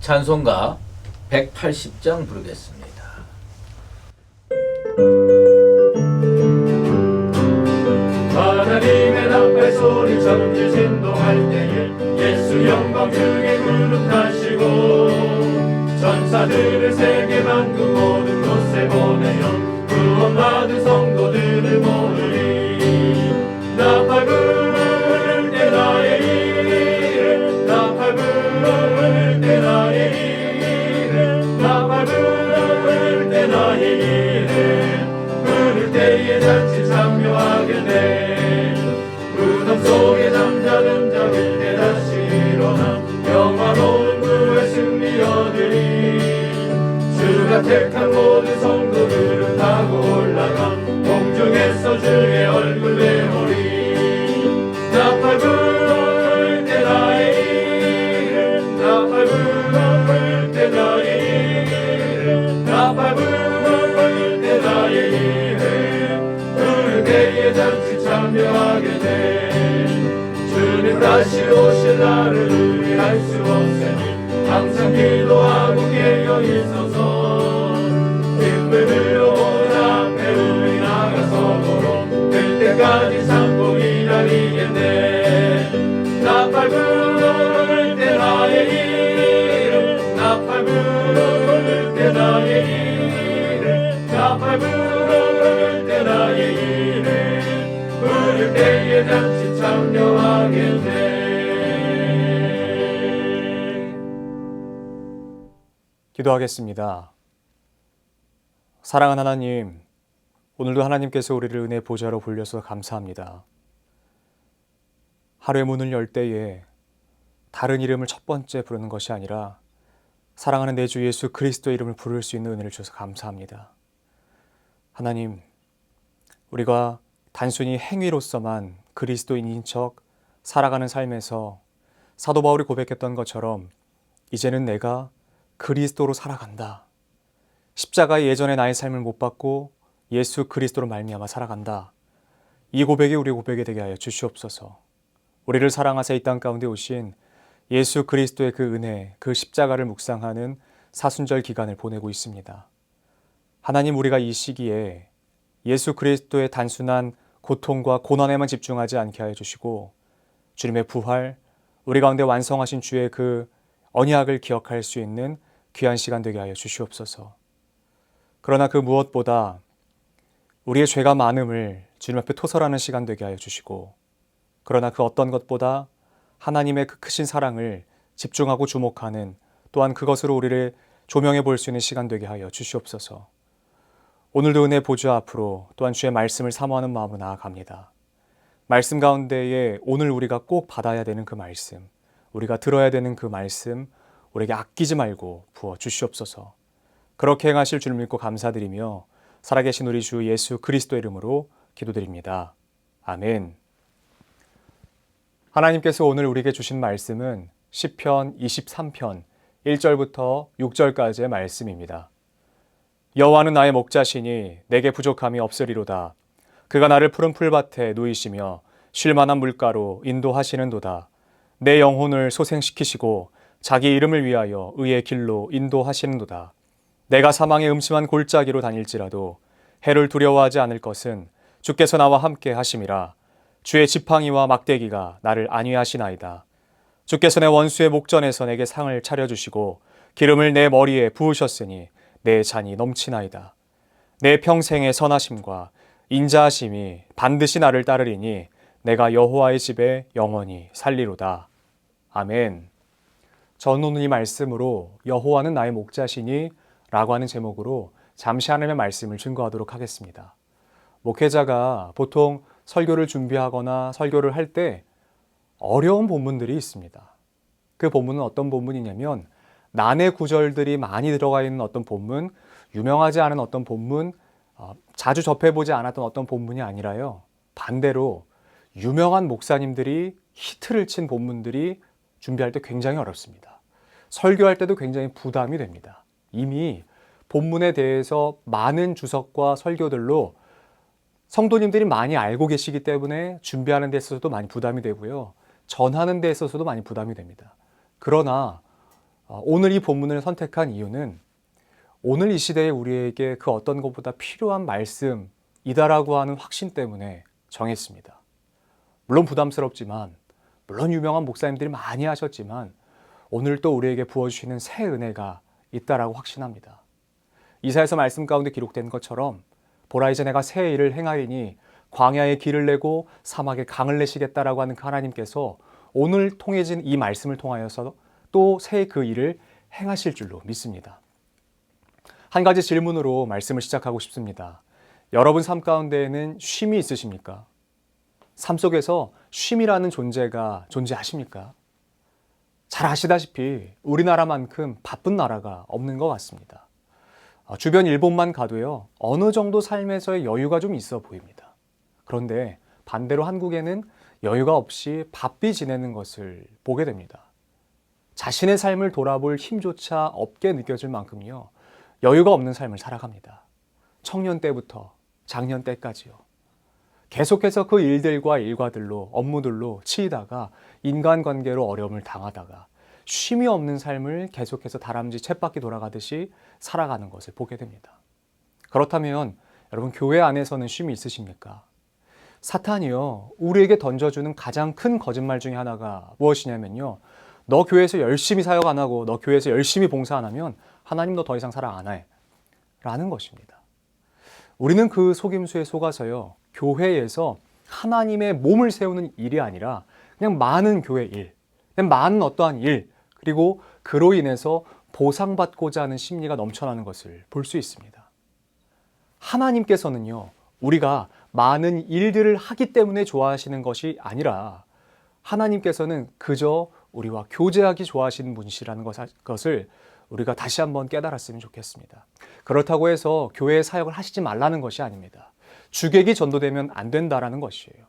찬송가 180장 부르겠습니다. 하나님의 나팔 소리 천지 진동할 때에 예수 영광 중에 구름타시고 전사들을 세계 만국 모든 곳에 보내어 구원받은 성도들을 모으리. 나팔 부를 때 나의 이름, 나팔 부를 때 나의 이름, 나팔 부를 때 나의 이름, 부를 때에 잔치 참여하게 돼. 무덤 속에 잠자는 자들 때 다시 일어나 영화로운 구의 승리 얻으리. 주가 택한 모든 성도들은 타고 올라가 공중에서 주의 얼굴 배우리. 나팔 부를 때 나의 이름, 나팔 부를 때 나의 이름, 나팔 부를 때 나의 이름, 부를 때에 잔치 참여하게 돼. 주님 다시 오실 날을 우리 알 수 없으니 항상 기도하고 깨어 있어서 기쁨을 흘려보는 앞에 우리 나가서도록 그때까지 상봉이 기다리겠네. 나팔 부를 때 나의 이름, 나팔 부를 때 나의 이름, 나팔 부를 때 나의 이름, 부를 때에 잔치 참여하겠네. 기도하겠습니다. 사랑하는 하나님, 오늘도 하나님께서 우리를 은혜 보좌로 불려서 감사합니다. 하루의 문을 열 때에 다른 이름을 첫 번째 부르는 것이 아니라 사랑하는 내 주 예수 그리스도의 이름을 부를 수 있는 은혜를 주셔서 감사합니다. 하나님, 우리가 단순히 행위로서만 그리스도인인 척 살아가는 삶에서 사도 바울이 고백했던 것처럼 이제는 내가 그리스도로 살아간다. 십자가의 예전의 나의 삶을 못 받고 예수 그리스도로 말미암아 살아간다. 이 고백이 우리 고백이 되게 하여 주시옵소서. 우리를 사랑하사 이 땅 가운데 오신 예수 그리스도의 그 은혜, 그 십자가를 묵상하는 사순절 기간을 보내고 있습니다. 하나님, 우리가 이 시기에 예수 그리스도의 단순한 고통과 고난에만 집중하지 않게 하여 주시고 주님의 부활, 우리 가운데 완성하신 주의 그 언약을 기억할 수 있는 귀한 시간 되게 하여 주시옵소서. 그러나 그 무엇보다 우리의 죄가 많음을 주님 앞에 토설하는 시간 되게 하여 주시고, 그러나 그 어떤 것보다 하나님의 그 크신 사랑을 집중하고 주목하는, 또한 그것으로 우리를 조명해 볼 수 있는 시간 되게 하여 주시옵소서. 오늘도 은혜 보좌 앞으로 또한 주의 말씀을 사모하는 마음으로 나아갑니다. 말씀 가운데에 오늘 우리가 꼭 받아야 되는 그 말씀, 우리가 들어야 되는 그 말씀 우리에게 아끼지 말고 부어 주시옵소서. 그렇게 행하실 줄 믿고 감사드리며 살아계신 우리 주 예수 그리스도 이름으로 기도드립니다. 아멘. 하나님께서 오늘 우리에게 주신 말씀은 시편 23편 1절부터 6절까지의 말씀입니다. 여호와는 나의 목자시니 내게 부족함이 없으리로다. 그가 나를 푸른 풀밭에 누이시며 쉴 만한 물가로 인도하시는도다. 내 영혼을 소생시키시고 자기 이름을 위하여 의의 길로 인도하시는도다. 내가 사망의 음침한 골짜기로 다닐지라도 해를 두려워하지 않을 것은 주께서 나와 함께 하심이라. 주의 지팡이와 막대기가 나를 안위하시나이다. 주께서 내 원수의 목전에서 내게 상을 차려주시고 기름을 내 머리에 부으셨으니 내 잔이 넘치나이다. 내 평생의 선하심과 인자하심이 반드시 나를 따르리니 내가 여호와의 집에 영원히 살리로다. 아멘. 저는 오늘 이 말씀으로 여호와는 나의 목자시니 라고 하는 제목으로 잠시 하나님의 말씀을 증거하도록 하겠습니다. 목회자가 보통 설교를 준비하거나 설교를 할 때 어려운 본문들이 있습니다. 그 본문은 어떤 본문이냐면 난해 구절들이 많이 들어가 있는 어떤 본문, 유명하지 않은 어떤 본문, 자주 접해보지 않았던 어떤 본문이 아니라요. 반대로 유명한 목사님들이 히트를 친 본문들이 준비할 때 굉장히 어렵습니다. 설교할 때도 굉장히 부담이 됩니다. 이미 본문에 대해서 많은 주석과 설교들로 성도님들이 많이 알고 계시기 때문에 준비하는 데 있어서도 많이 부담이 되고요. 전하는 데 있어서도 많이 부담이 됩니다. 그러나 오늘 이 본문을 선택한 이유는 오늘 이 시대에 우리에게 그 어떤 것보다 필요한 말씀이다라고 하는 확신 때문에 정했습니다. 물론 부담스럽지만, 물론 유명한 목사님들이 많이 하셨지만 오늘 또 우리에게 부어주시는 새 은혜가 있다라고 확신합니다. 이사야서 말씀 가운데 기록된 것처럼 보라 이제 내가 새 일을 행하리니 광야에 길을 내고 사막에 강을 내시겠다라고 하는 그 하나님께서 오늘 통해진 이 말씀을 통하여서 또 새 그 일을 행하실 줄로 믿습니다. 한 가지 질문으로 말씀을 시작하고 싶습니다. 여러분 삶 가운데에는 쉼이 있으십니까? 삶 속에서 쉼이라는 존재가 존재하십니까? 잘 아시다시피 우리나라만큼 바쁜 나라가 없는 것 같습니다. 주변 일본만 가도요, 어느 정도 삶에서의 여유가 좀 있어 보입니다. 그런데 반대로 한국에는 여유가 없이 바삐 지내는 것을 보게 됩니다. 자신의 삶을 돌아볼 힘조차 없게 느껴질 만큼요, 여유가 없는 삶을 살아갑니다. 청년 때부터 장년 때까지요. 계속해서 그 일들과 일과들로, 업무들로 치이다가 인간관계로 어려움을 당하다가 쉼이 없는 삶을 계속해서 다람쥐 쳇바퀴 돌아가듯이 살아가는 것을 보게 됩니다. 그렇다면 여러분, 교회 안에서는 쉼이 있으십니까? 사탄이요, 우리에게 던져주는 가장 큰 거짓말 중에 하나가 무엇이냐면요, 너 교회에서 열심히 사역 안 하고 너 교회에서 열심히 봉사 안 하면 하나님 너 더 이상 사랑 안 해 라는 것입니다. 우리는 그 속임수에 속아서요, 교회에서 하나님의 몸을 세우는 일이 아니라 그냥 많은 교회 일, 그냥 많은 어떠한 일, 그리고 그로 인해서 보상받고자 하는 심리가 넘쳐나는 것을 볼 수 있습니다. 하나님께서는요, 우리가 많은 일들을 하기 때문에 좋아하시는 것이 아니라 하나님께서는 그저 우리와 교제하기 좋아하시는 분이시라는 것을 우리가 다시 한번 깨달았으면 좋겠습니다. 그렇다고 해서 교회의 사역을 하시지 말라는 것이 아닙니다. 주객이 전도되면 안 된다라는 것이에요.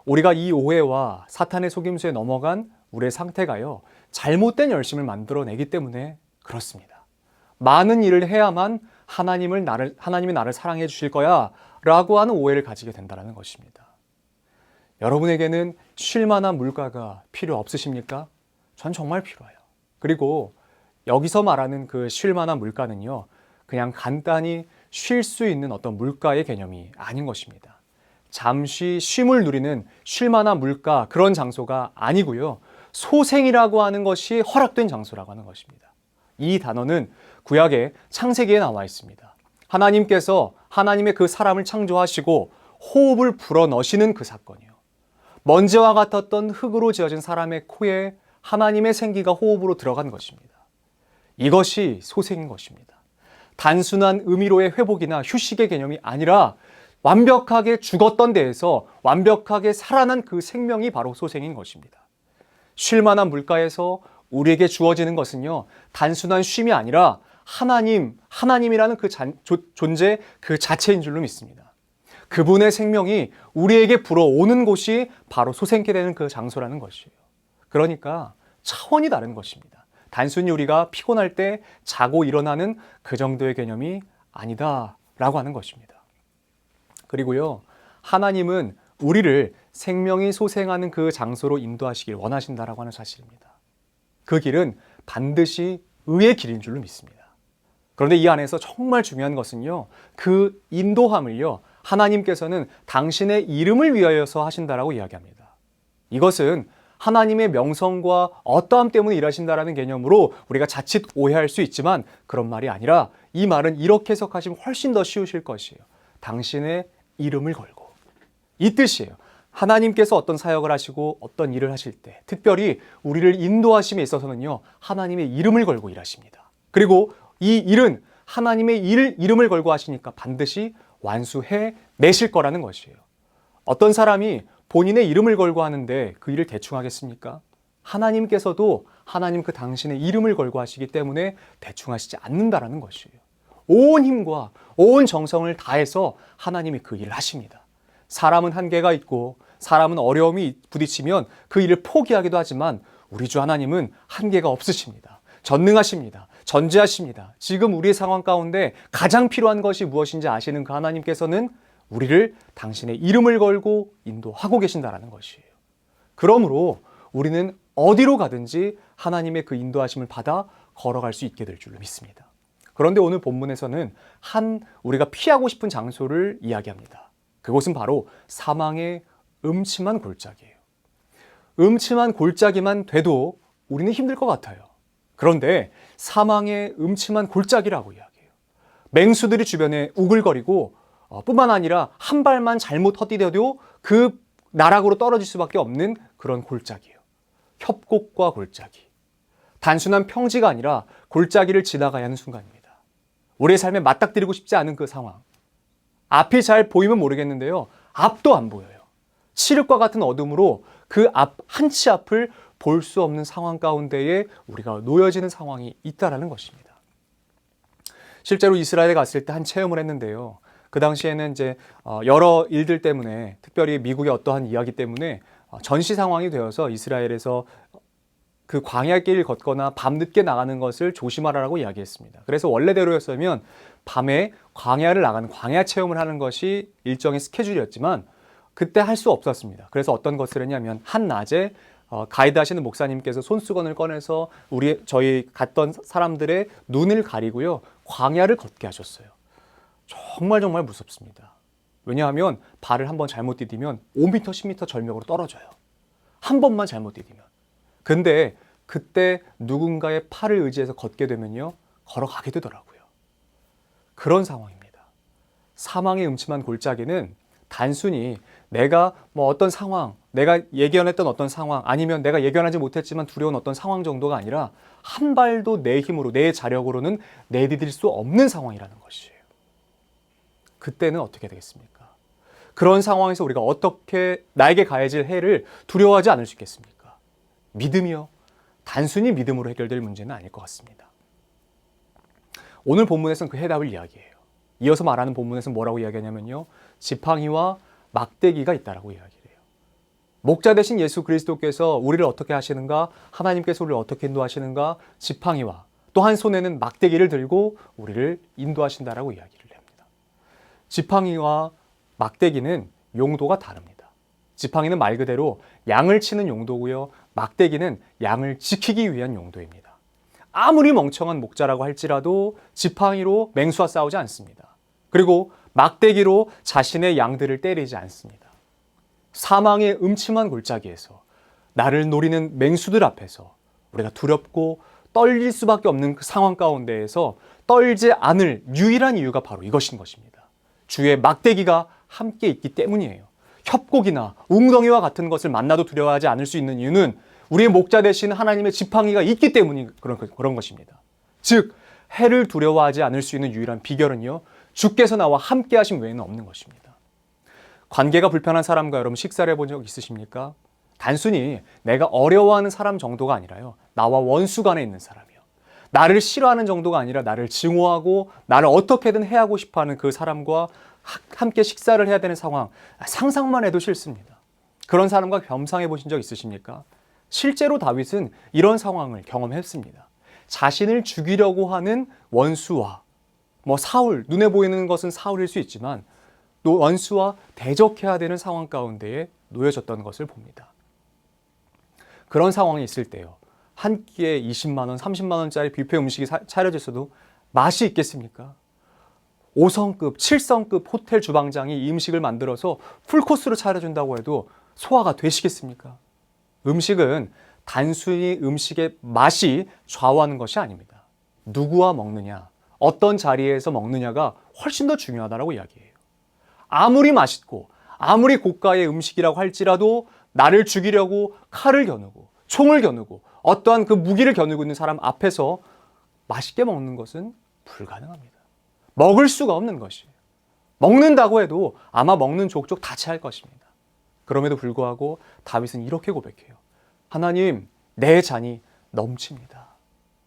우리가 이 오해와 사탄의 속임수에 넘어간 우리의 상태가요, 잘못된 열심을 만들어내기 때문에 그렇습니다. 많은 일을 해야만 하나님이 나를 사랑해 주실 거야 라고 하는 오해를 가지게 된다는 것입니다. 여러분에게는 쉴 만한 물가가 필요 없으십니까? 전 정말 필요해요. 그리고 여기서 말하는 그 쉴 만한 물가는요, 그냥 간단히 쉴 수 있는 어떤 물가의 개념이 아닌 것입니다. 잠시 쉼을 누리는 쉴 만한 물가, 그런 장소가 아니고요, 소생이라고 하는 것이 허락된 장소라고 하는 것입니다. 이 단어는 구약의 창세기에 나와 있습니다. 하나님께서 하나님의 그 사람을 창조하시고 호흡을 불어 넣으시는 그 사건이요. 먼지와 같았던 흙으로 지어진 사람의 코에 하나님의 생기가 호흡으로 들어간 것입니다. 이것이 소생인 것입니다. 단순한 의미로의 회복이나 휴식의 개념이 아니라 완벽하게 죽었던 데에서 완벽하게 살아난 그 생명이 바로 소생인 것입니다. 쉴 만한 물가에서 우리에게 주어지는 것은요, 단순한 쉼이 아니라 하나님이라는 그 존재 그 자체인 줄로 믿습니다. 그분의 생명이 우리에게 불어오는 곳이 바로 소생케 되는 그 장소라는 것이에요. 그러니까 차원이 다른 것입니다. 단순히 우리가 피곤할 때 자고 일어나는 그 정도의 개념이 아니다라고 하는 것입니다. 그리고요, 하나님은 우리를 생명이 소생하는 그 장소로 인도하시길 원하신다라고 하는 사실입니다. 그 길은 반드시 의의 길인 줄로 믿습니다. 그런데 이 안에서 정말 중요한 것은요, 그 인도함을요, 하나님께서는 당신의 이름을 위하여서 하신다라고 이야기합니다. 이것은 하나님의 명성과 어떠함 때문에 일하신다라는 개념으로 우리가 자칫 오해할 수 있지만 그런 말이 아니라 이 말은 이렇게 해석하시면 훨씬 더 쉬우실 것이에요. 당신의 이름을 걸고. 이 뜻이에요. 하나님께서 어떤 사역을 하시고 어떤 일을 하실 때 특별히 우리를 인도하심에 있어서는요, 하나님의 이름을 걸고 일하십니다. 그리고 이 일은 하나님의 이름을 걸고 하시니까 반드시 완수해 내실 거라는 것이에요. 어떤 사람이 본인의 이름을 걸고 하는데 그 일을 대충 하겠습니까? 하나님께서도 하나님 그 당신의 이름을 걸고 하시기 때문에 대충 하시지 않는다라는 것이에요. 온 힘과 온 정성을 다해서 하나님이 그 일을 하십니다. 사람은 한계가 있고 사람은 어려움이 부딪히면 그 일을 포기하기도 하지만 우리 주 하나님은 한계가 없으십니다. 전능하십니다. 전지하십니다. 지금 우리의 상황 가운데 가장 필요한 것이 무엇인지 아시는 그 하나님께서는 우리를 당신의 이름을 걸고 인도하고 계신다는 것이에요. 그러므로 우리는 어디로 가든지 하나님의 그 인도하심을 받아 걸어갈 수 있게 될 줄로 믿습니다. 그런데 오늘 본문에서는 우리가 피하고 싶은 장소를 이야기합니다. 그곳은 바로 사망의 음침한 골짜기예요. 음침한 골짜기만 돼도 우리는 힘들 것 같아요. 그런데 사망의 음침한 골짜기라고 이야기해요. 맹수들이 주변에 우글거리고 뿐만 아니라 한 발만 잘못 헛디뎌도 그 나락으로 떨어질 수밖에 없는 그런 골짜기예요. 협곡과 골짜기. 단순한 평지가 아니라 골짜기를 지나가야 하는 순간입니다. 우리의 삶에 맞닥뜨리고 싶지 않은 그 상황. 앞이 잘 보이면 모르겠는데요. 앞도 안 보여요. 칠흑과 같은 어둠으로 그 한 치 앞을 볼 수 없는 상황 가운데에 우리가 놓여지는 상황이 있다라는 것입니다. 실제로 이스라엘에 갔을 때 한 체험을 했는데요. 그 당시에는 이제 여러 일들 때문에, 특별히 미국의 어떠한 이야기 때문에 전시 상황이 되어서 이스라엘에서 그 광야길을 걷거나 밤늦게 나가는 것을 조심하라고 이야기했습니다. 그래서 원래대로였으면 밤에 광야를 나가는 광야 체험을 하는 것이 일정의 스케줄이었지만 그때 할 수 없었습니다. 그래서 어떤 것을 했냐면 한낮에 가이드 하시는 목사님께서 손수건을 꺼내서 저희 갔던 사람들의 눈을 가리고요. 광야를 걷게 하셨어요. 정말 무섭습니다. 왜냐하면 발을 한번 잘못 디디면 5m, 10m 절벽으로 떨어져요. 한 번만 잘못 디디면. 근데 그때 누군가의 팔을 의지해서 걷게 되면요. 걸어가게 되더라고요. 그런 상황입니다. 사망의 음침한 골짜기는 단순히 내가 어떤 상황, 내가 예견했던 어떤 상황, 아니면 내가 예견하지 못했지만 두려운 어떤 상황 정도가 아니라 한 발도 내 힘으로, 내 자력으로는 내디딜 수 없는 상황이라는 것이에요. 그때는 어떻게 되겠습니까? 그런 상황에서 우리가 어떻게 나에게 가해질 해를 두려워하지 않을 수 있겠습니까? 믿음이요. 단순히 믿음으로 해결될 문제는 아닐 것 같습니다. 오늘 본문에서는 그 해답을 이야기해요. 이어서 말하는 본문에서는 뭐라고 이야기하냐면요. 지팡이와 막대기가 있다라고 이야기해요. 목자 되신 예수 그리스도께서 우리를 어떻게 하시는가? 하나님께서 우리를 어떻게 인도하시는가? 지팡이와 또 한 손에는 막대기를 들고 우리를 인도하신다라고 이야기를 합니다. 지팡이와 막대기는 용도가 다릅니다. 지팡이는 말 그대로 양을 치는 용도고요. 막대기는 양을 지키기 위한 용도입니다. 아무리 멍청한 목자라고 할지라도 지팡이로 맹수와 싸우지 않습니다. 그리고 막대기로 자신의 양들을 때리지 않습니다. 사망의 음침한 골짜기에서 나를 노리는 맹수들 앞에서 우리가 두렵고 떨릴 수밖에 없는 그 상황 가운데에서 떨지 않을 유일한 이유가 바로 이것인 것입니다. 주의 막대기가 함께 있기 때문이에요. 협곡이나 웅덩이와 같은 것을 만나도 두려워하지 않을 수 있는 이유는 우리의 목자 되신 하나님의 지팡이가 있기 때문이 그런 것입니다. 즉 해를 두려워하지 않을 수 있는 유일한 비결은요. 주께서 나와 함께 하심 외에는 없는 것입니다. 관계가 불편한 사람과 여러분 식사를 해본 적 있으십니까? 단순히 내가 어려워하는 사람 정도가 아니라요. 나와 원수 간에 있는 사람이요. 나를 싫어하는 정도가 아니라 나를 증오하고 나를 어떻게든 해하고 싶어하는 그 사람과 함께 식사를 해야 되는 상황, 상상만 해도 싫습니다. 그런 사람과 겸상해 보신 적 있으십니까? 실제로 다윗은 이런 상황을 경험했습니다. 자신을 죽이려고 하는 원수와 사울, 눈에 보이는 것은 사울일 수 있지만 또 원수와 대적해야 되는 상황 가운데에 놓여졌던 것을 봅니다. 그런 상황이 있을 때요. 한 끼에 20만 원, 30만 원짜리 뷔페 음식이 차려졌어도 맛이 있겠습니까? 5성급, 7성급 호텔 주방장이 이 음식을 만들어서 풀코스로 차려준다고 해도 소화가 되시겠습니까? 음식은 단순히 음식의 맛이 좌우하는 것이 아닙니다. 누구와 먹느냐, 어떤 자리에서 먹느냐가 훨씬 더 중요하다고 이야기해요. 아무리 맛있고 아무리 고가의 음식이라고 할지라도 나를 죽이려고 칼을 겨누고 총을 겨누고 어떠한 그 무기를 겨누고 있는 사람 앞에서 맛있게 먹는 것은 불가능합니다. 먹을 수가 없는 것이에요. 먹는다고 해도 아마 먹는 족족 다 체할 것입니다. 그럼에도 불구하고 다윗은 이렇게 고백해요. 하나님, 내 잔이 넘칩니다.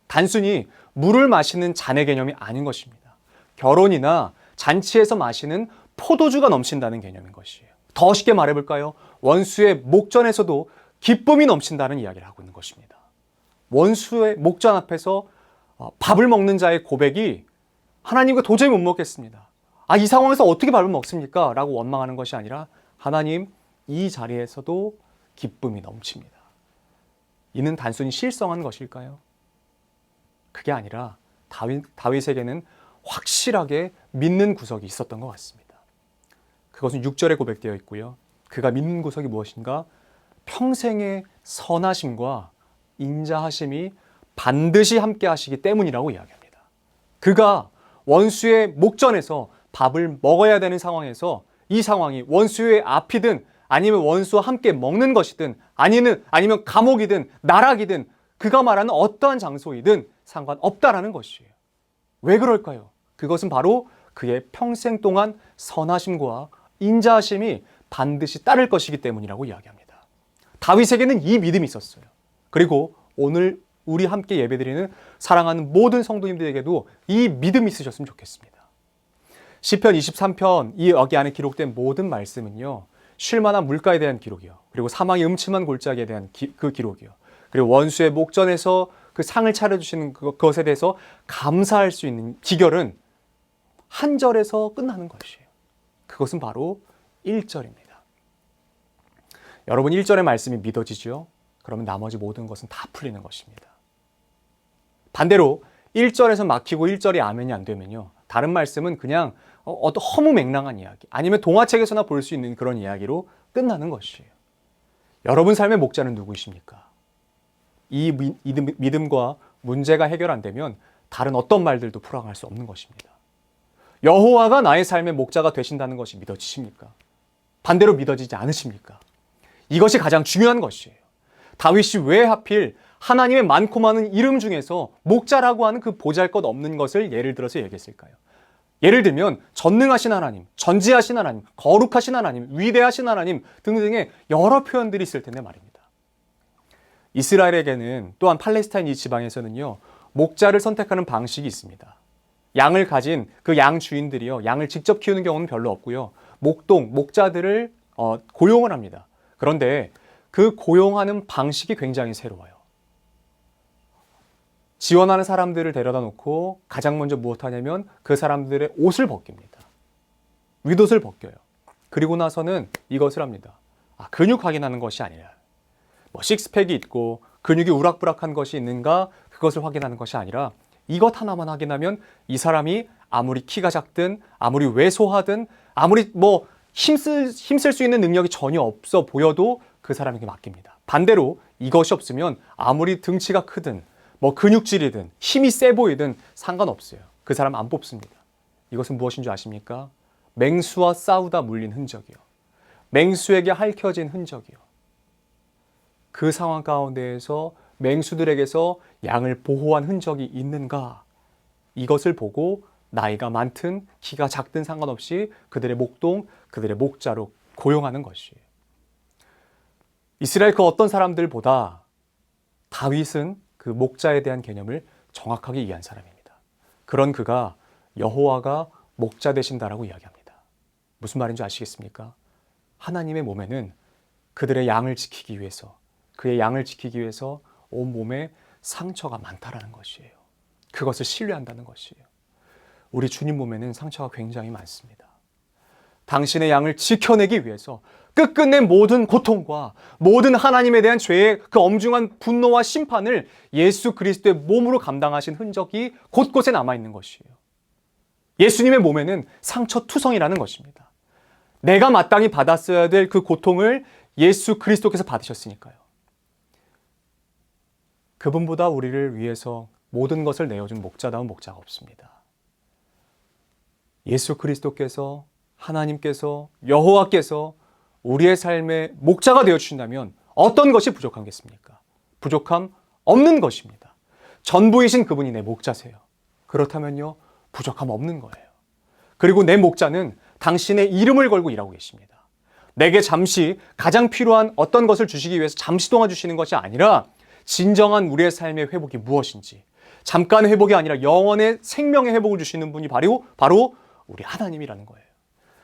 단순히 물을 마시는 잔의 개념이 아닌 것입니다. 결혼이나 잔치에서 마시는 포도주가 넘친다는 개념인 것이에요. 더 쉽게 말해볼까요? 원수의 목전에서도 기쁨이 넘친다는 이야기를 하고 있는 것입니다. 원수의 목전 앞에서 밥을 먹는 자의 고백이 하나님과 도저히 못 먹겠습니다. 이 상황에서 어떻게 밥을 먹습니까? 라고 원망하는 것이 아니라 하나님, 이 자리에서도 기쁨이 넘칩니다. 이는 단순히 실성한 것일까요? 그게 아니라 다윗에게는 확실하게 믿는 구석이 있었던 것 같습니다. 그것은 6절에 고백되어 있고요. 그가 믿는 구석이 무엇인가? 평생의 선하심과 인자하심이 반드시 함께 하시기 때문이라고 이야기합니다. 그가 원수의 목전에서 밥을 먹어야 되는 상황에서 이 상황이 원수의 앞이든 아니면 원수와 함께 먹는 것이든 아니면 감옥이든 나락이든 그가 말하는 어떠한 장소이든 상관없다라는 것이에요. 왜 그럴까요? 그것은 바로 그의 평생 동안 선하심과 인자하심이 반드시 따를 것이기 때문이라고 이야기합니다. 다윗에게는 이 믿음이 있었어요. 그리고 오늘 우리 함께 예배드리는 사랑하는 모든 성도님들에게도 이 믿음이 있으셨으면 좋겠습니다. 시편 23편 이 여기 안에 기록된 모든 말씀은요. 쉴만한 물가에 대한 기록이요. 그리고 사망의 음침한 골짜기에 대한 그 기록이요. 그리고 원수의 목전에서 그 상을 차려주시는 그것에 대해서 감사할 수 있는 기결은 한 절에서 끝나는 것이에요. 그것은 바로 1절입니다. 여러분 1절의 말씀이 믿어지죠? 그러면 나머지 모든 것은 다 풀리는 것입니다. 반대로 1절에서 막히고 1절이 아멘이 안 되면요. 다른 말씀은 그냥 어떤 허무맹랑한 이야기 아니면 동화책에서나 볼 수 있는 그런 이야기로 끝나는 것이에요. 여러분 삶의 목자는 누구이십니까? 이 믿음과 문제가 해결 안 되면 다른 어떤 말들도 풀어갈 수 없는 것입니다. 여호와가 나의 삶의 목자가 되신다는 것이 믿어지십니까? 반대로 믿어지지 않으십니까? 이것이 가장 중요한 것이에요. 다윗이 왜 하필 하나님의 많고 많은 이름 중에서 목자라고 하는 그 보잘것없는 것을 예를 들어서 얘기했을까요? 예를 들면 전능하신 하나님, 전지하신 하나님, 거룩하신 하나님, 위대하신 하나님 등등의 여러 표현들이 있을 텐데 말입니다. 이스라엘에게는 또한 팔레스타인 이 지방에서는요. 목자를 선택하는 방식이 있습니다. 양을 가진 그 양 주인들이요. 양을 직접 키우는 경우는 별로 없고요. 목자들을 고용을 합니다. 그런데 그 고용하는 방식이 굉장히 새로워요. 지원하는 사람들을 데려다 놓고 가장 먼저 무엇 하냐면 그 사람들의 옷을 벗깁니다. 윗옷을 벗겨요. 그리고 나서는 이것을 합니다. 근육 확인하는 것이 아니라 식스팩이 있고 근육이 우락부락한 것이 있는가 그것을 확인하는 것이 아니라 이것 하나만 확인하면 이 사람이 아무리 키가 작든 아무리 왜소하든 아무리 힘쓸 수 있는 능력이 전혀 없어 보여도 그 사람에게 맡깁니다. 반대로 이것이 없으면 아무리 등치가 크든 근육질이든 힘이 세 보이든 상관없어요. 그 사람 안 뽑습니다. 이것은 무엇인 줄 아십니까? 맹수와 싸우다 물린 흔적이요. 맹수에게 핥혀진 흔적이요. 그 상황 가운데에서 맹수들에게서 양을 보호한 흔적이 있는가? 이것을 보고 나이가 많든 키가 작든 상관없이 그들의 목동, 그들의 목자로 고용하는 것이에요. 이스라엘 그 어떤 사람들보다 다윗은 그 목자에 대한 개념을 정확하게 이해한 사람입니다. 그런 그가 여호와가 목자 되신다라고 이야기합니다. 무슨 말인지 아시겠습니까? 하나님의 몸에는 그들의 양을 지키기 위해서 그의 양을 지키기 위해서 온 몸에 상처가 많다라는 것이에요. 그것을 신뢰한다는 것이에요. 우리 주님 몸에는 상처가 굉장히 많습니다. 당신의 양을 지켜내기 위해서 끝끝내 모든 고통과 모든 하나님에 대한 죄의 그 엄중한 분노와 심판을 예수 그리스도의 몸으로 감당하신 흔적이 곳곳에 남아있는 것이에요. 예수님의 몸에는 상처투성이라는 것입니다. 내가 마땅히 받았어야 될 그 고통을 예수 그리스도께서 받으셨으니까요. 그분보다 우리를 위해서 모든 것을 내어준 목자다운 목자가 없습니다. 예수 그리스도께서 하나님께서 여호와께서 우리의 삶의 목자가 되어주신다면 어떤 것이 부족하겠습니까? 부족함 없는 것입니다. 전부이신 그분이 내 목자세요. 그렇다면요, 부족함 없는 거예요. 그리고 내 목자는 당신의 이름을 걸고 일하고 계십니다. 내게 잠시 가장 필요한 어떤 것을 주시기 위해서 잠시 도와주시는 것이 아니라 진정한 우리의 삶의 회복이 무엇인지 잠깐의 회복이 아니라 영원의 생명의 회복을 주시는 분이 바로 우리 하나님이라는 거예요.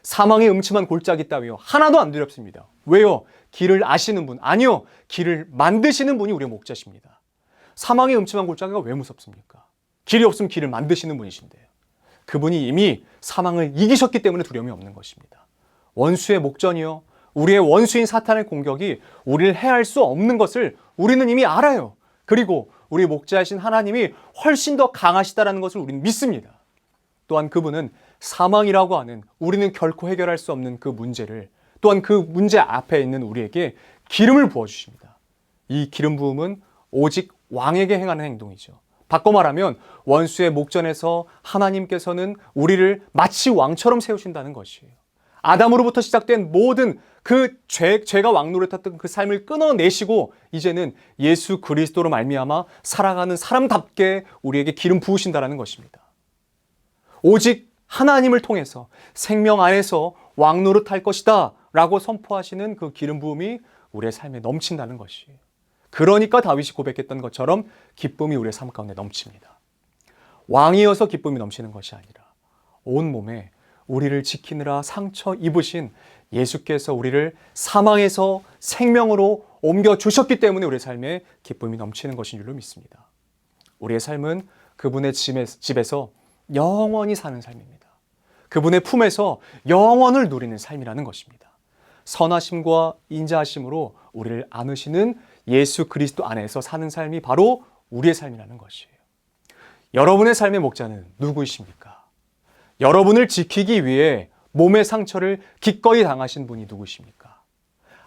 사망의 음침한 골짜기 따위요 하나도 안 두렵습니다. 왜요? 길을 아시는 분, 아니요, 길을 만드시는 분이 우리의 목자십니다. 사망의 음침한 골짜기가 왜 무섭습니까? 길이 없으면 길을 만드시는 분이신데요. 그분이 이미 사망을 이기셨기 때문에 두려움이 없는 것입니다. 원수의 목전이요, 우리의 원수인 사탄의 공격이 우리를 해할 수 없는 것을 우리는 이미 알아요. 그리고 우리 목자이신 하나님이 훨씬 더 강하시다는 것을 우리는 믿습니다. 또한 그분은 사망이라고 하는 우리는 결코 해결할 수 없는 그 문제를, 또한 그 문제 앞에 있는 우리에게 기름을 부어주십니다. 이 기름 부음은 오직 왕에게 행하는 행동이죠. 바꿔 말하면 원수의 목전에서 하나님께서는 우리를 마치 왕처럼 세우신다는 것이에요. 아담으로부터 시작된 모든 그 죄가 왕노릇했던 그 삶을 끊어내시고 이제는 예수 그리스도로 말미암아 살아가는 사람답게 우리에게 기름 부으신다는 것입니다. 오직 하나님을 통해서 생명 안에서 왕노릇할 것이다 라고 선포하시는 그 기름 부음이 우리의 삶에 넘친다는 것이에요. 그러니까 다윗이 고백했던 것처럼 기쁨이 우리의 삶 가운데 넘칩니다. 왕이어서 기쁨이 넘치는 것이 아니라 온몸에 우리를 지키느라 상처 입으신 예수께서 우리를 사망에서 생명으로 옮겨주셨기 때문에 우리의 삶에 기쁨이 넘치는 것인 줄로 믿습니다. 우리의 삶은 그분의 집에서 영원히 사는 삶입니다. 그분의 품에서 영원을 누리는 삶이라는 것입니다. 선하심과 인자하심으로 우리를 안으시는 예수 그리스도 안에서 사는 삶이 바로 우리의 삶이라는 것이에요. 여러분의 삶의 목자는 누구이십니까? 여러분을 지키기 위해 몸의 상처를 기꺼이 당하신 분이 누구십니까?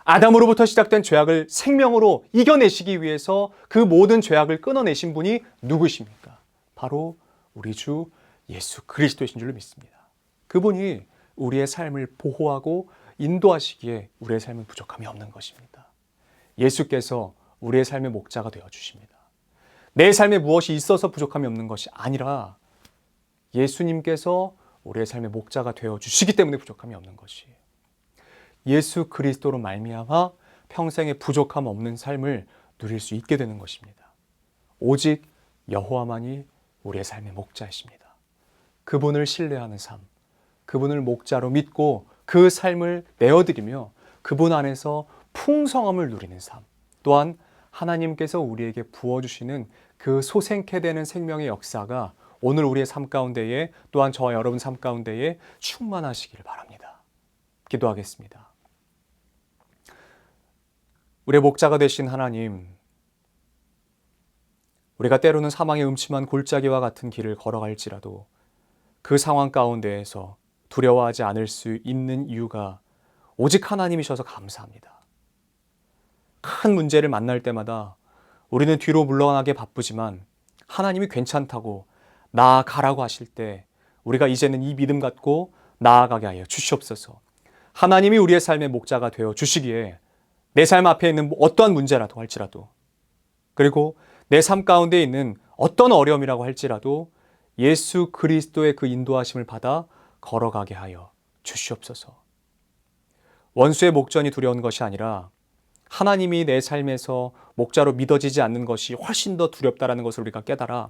아담으로부터 시작된 죄악을 생명으로 이겨내시기 위해서 그 모든 죄악을 끊어내신 분이 누구십니까? 바로 우리 주 예수 그리스도이신 줄로 믿습니다. 그분이 우리의 삶을 보호하고 인도하시기에 우리의 삶은 부족함이 없는 것입니다. 예수께서 우리의 삶의 목자가 되어주십니다. 내 삶에 무엇이 있어서 부족함이 없는 것이 아니라 예수님께서 우리의 삶의 목자가 되어주시기 때문에 부족함이 없는 것이에요. 예수 그리스도로 말미암아 평생에 부족함 없는 삶을 누릴 수 있게 되는 것입니다. 오직 여호와만이 우리의 삶의 목자이십니다. 그분을 신뢰하는 삶, 그분을 목자로 믿고 그 삶을 내어드리며 그분 안에서 풍성함을 누리는 삶, 또한 하나님께서 우리에게 부어주시는 그 소생케 되는 생명의 역사가 오늘 우리의 삶 가운데에, 또한 저와 여러분 삶 가운데에 충만하시기를 바랍니다. 기도하겠습니다. 우리의 목자가 되신 하나님, 우리가 때로는 사망의 음침한 골짜기와 같은 길을 걸어갈지라도 그 상황 가운데에서 두려워하지 않을 수 있는 이유가 오직 하나님이셔서 감사합니다. 큰 문제를 만날 때마다 우리는 뒤로 물러나게 바쁘지만 하나님이 괜찮다고 나아가라고 하실 때 우리가 이제는 이 믿음 갖고 나아가게 하여 주시옵소서. 하나님이 우리의 삶의 목자가 되어 주시기에 내 삶 앞에 있는 어떠한 문제라도 할지라도, 그리고 내 삶 가운데 있는 어떤 어려움이라고 할지라도 예수 그리스도의 그 인도하심을 받아 걸어가게 하여 주시옵소서. 원수의 목전이 두려운 것이 아니라 하나님이 내 삶에서 목자로 믿어지지 않는 것이 훨씬 더 두렵다라는 것을 우리가 깨달아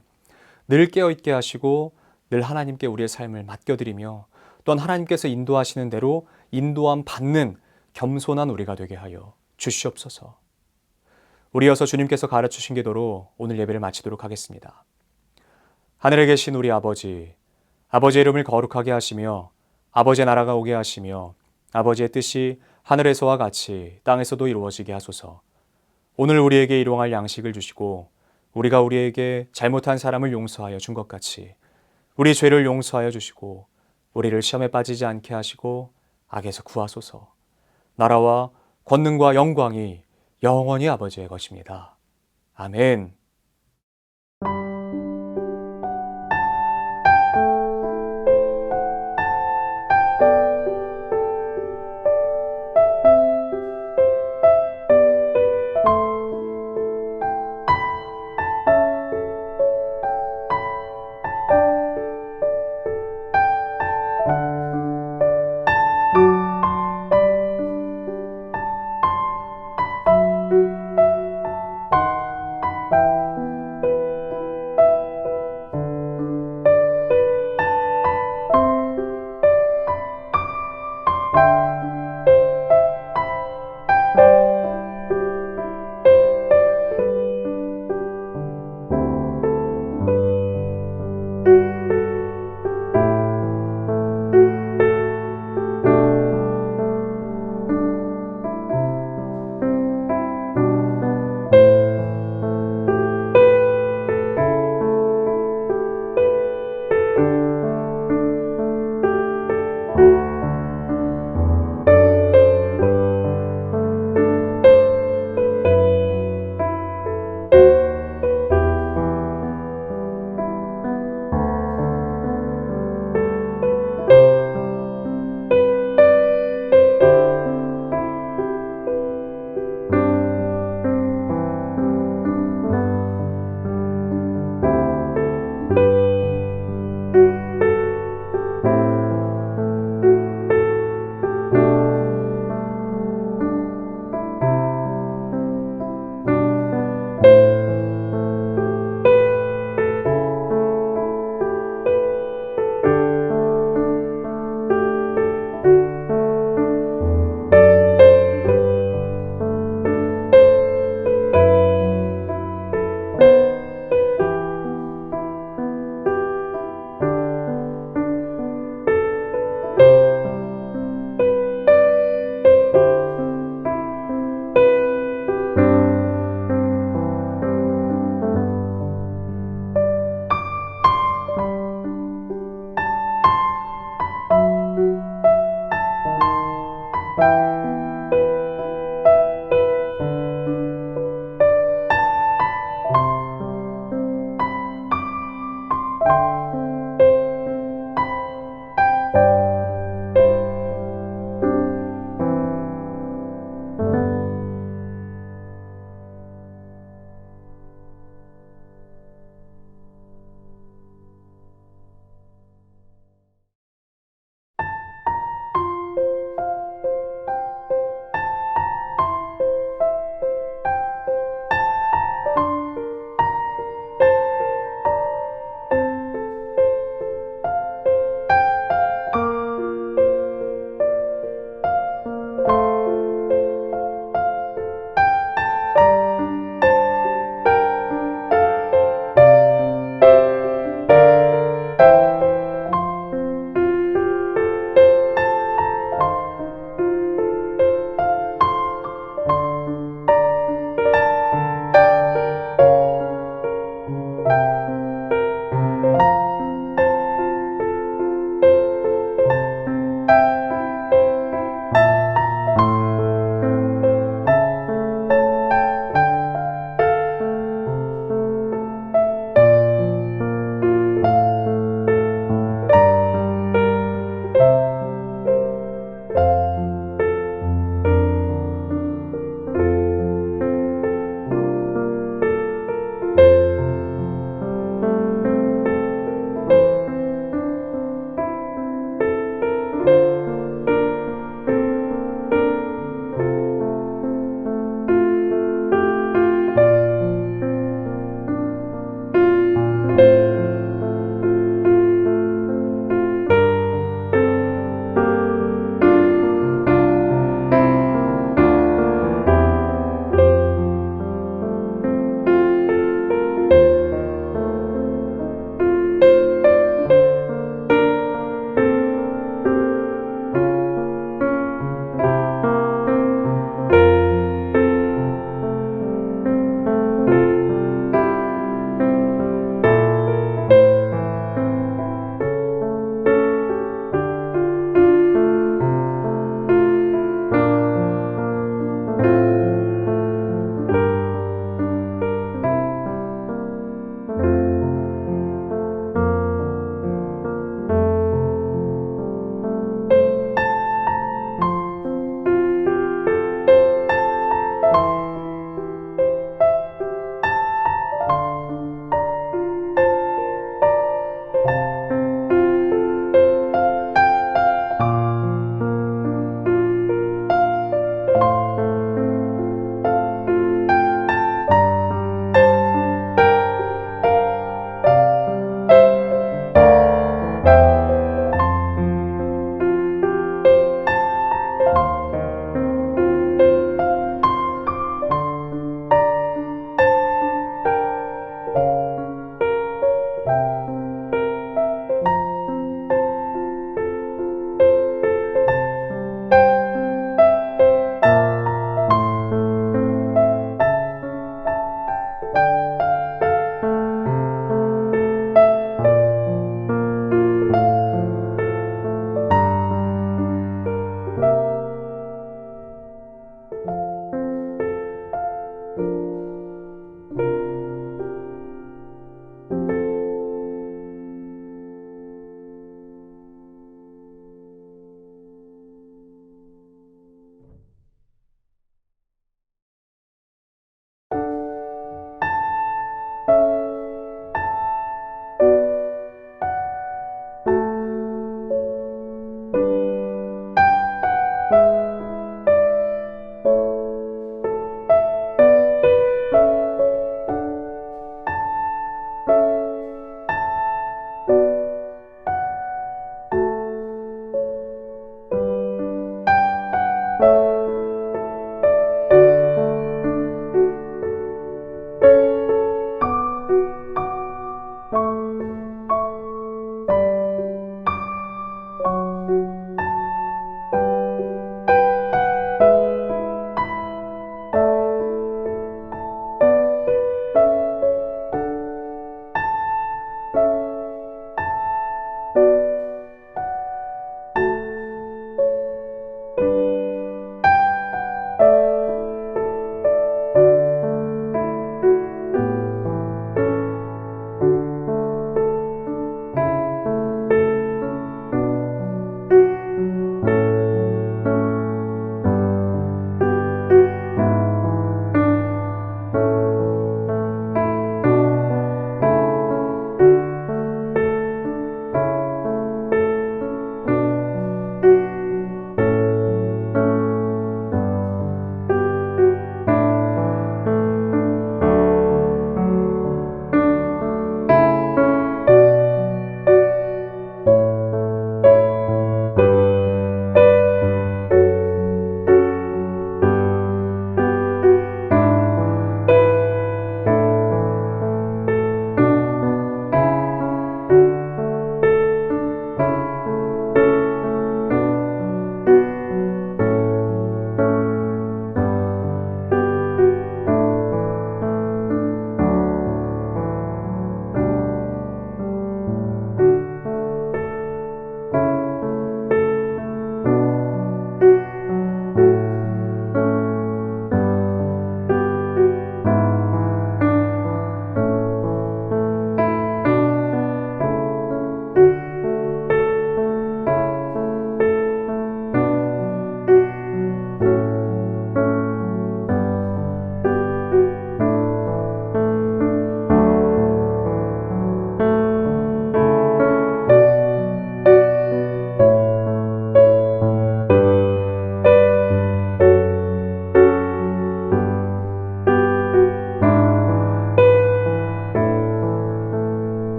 늘 깨어있게 하시고 늘 하나님께 우리의 삶을 맡겨드리며 또한 하나님께서 인도하시는 대로 인도함 받는 겸손한 우리가 되게 하여 주시옵소서. 우리 이어서 주님께서 가르치신 기도로 오늘 예배를 마치도록 하겠습니다. 하늘에 계신 우리 아버지, 아버지의 이름을 거룩하게 하시며 아버지의 나라가 오게 하시며 아버지의 뜻이 하늘에서와 같이 땅에서도 이루어지게 하소서. 오늘 우리에게 일용할 양식을 주시고 우리가 우리에게 잘못한 사람을 용서하여 준 것 같이 우리 죄를 용서하여 주시고 우리를 시험에 빠지지 않게 하시고 악에서 구하소서. 나라와 권능과 영광이 영원히 아버지의 것입니다. 아멘.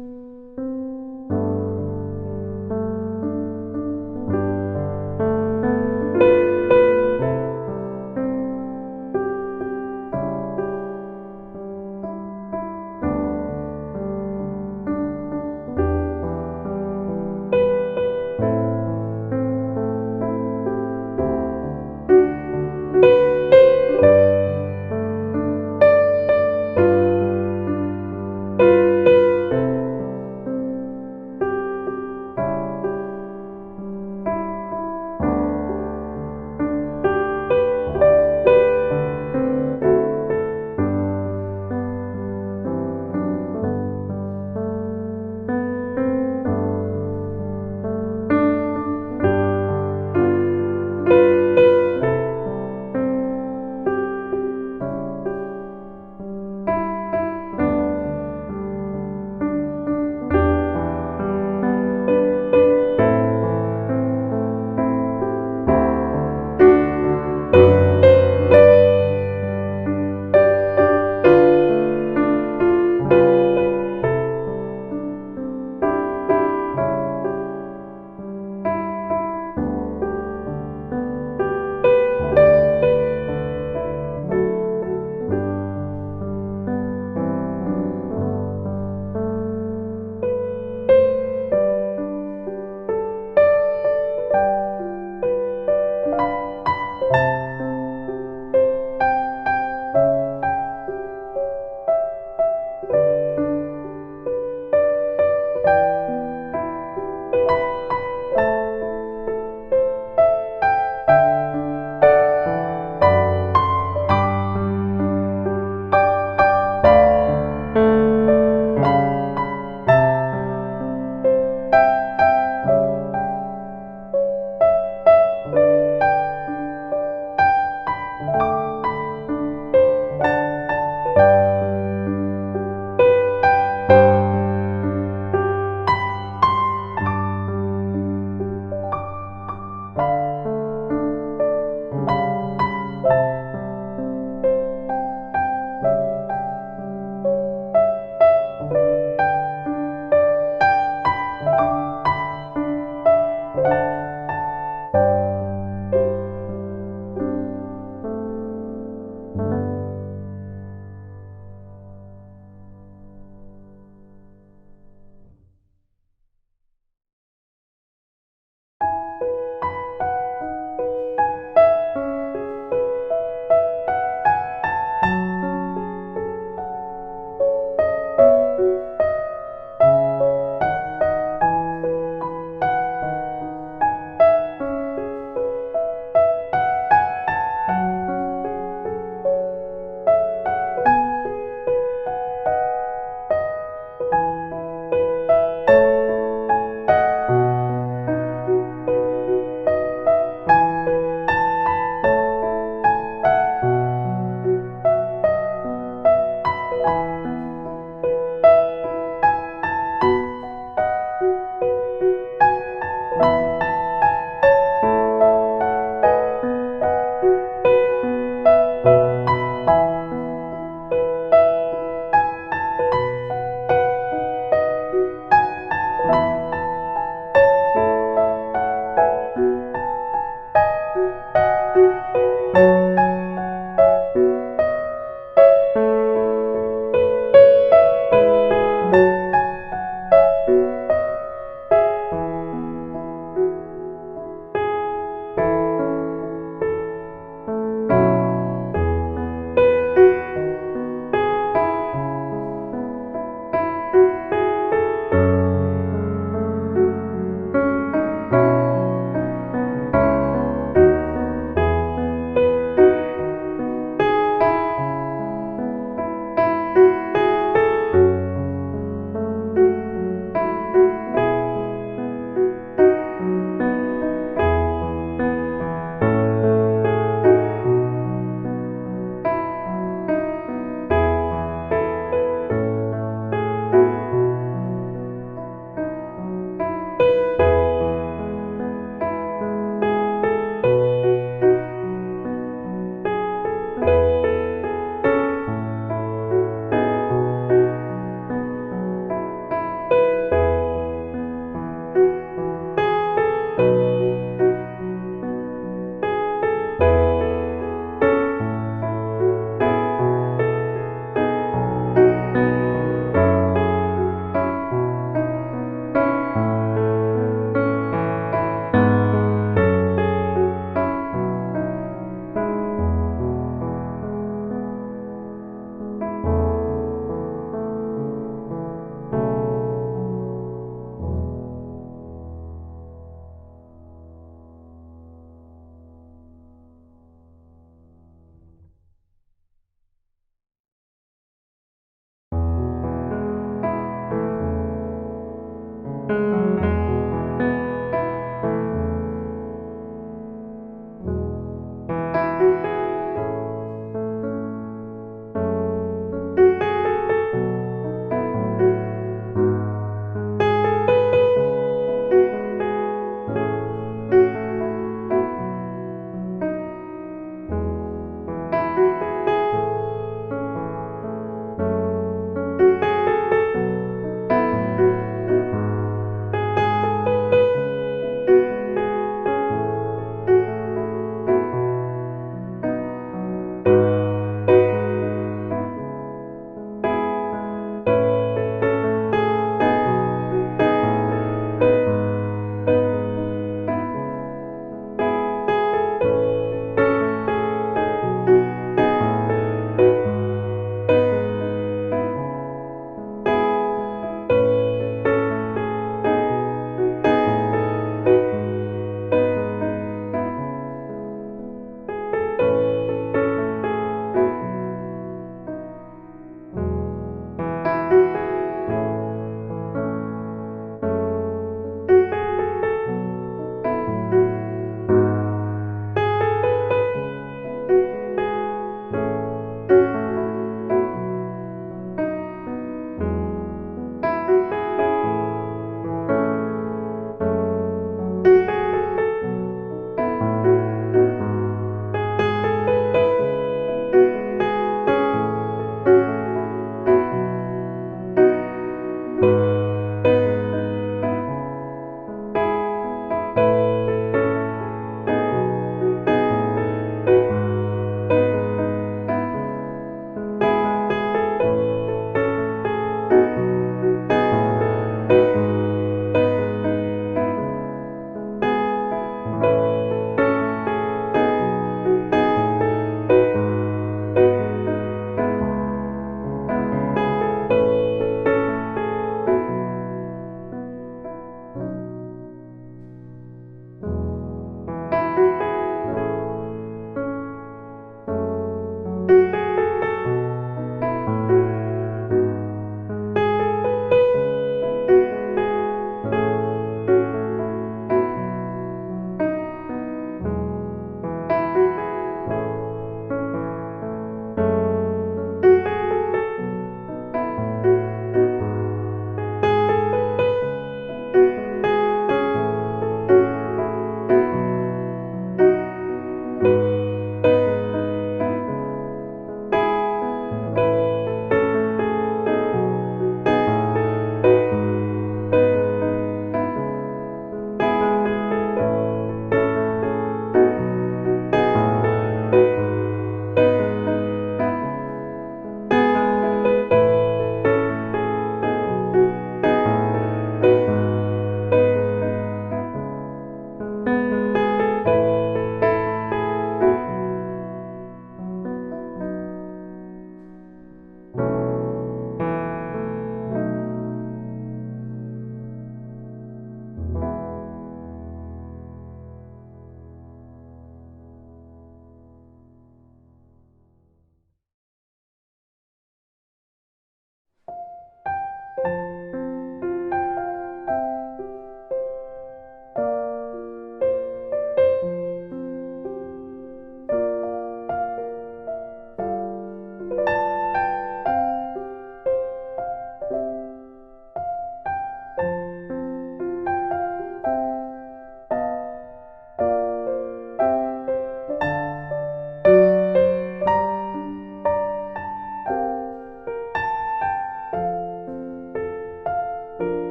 아멘.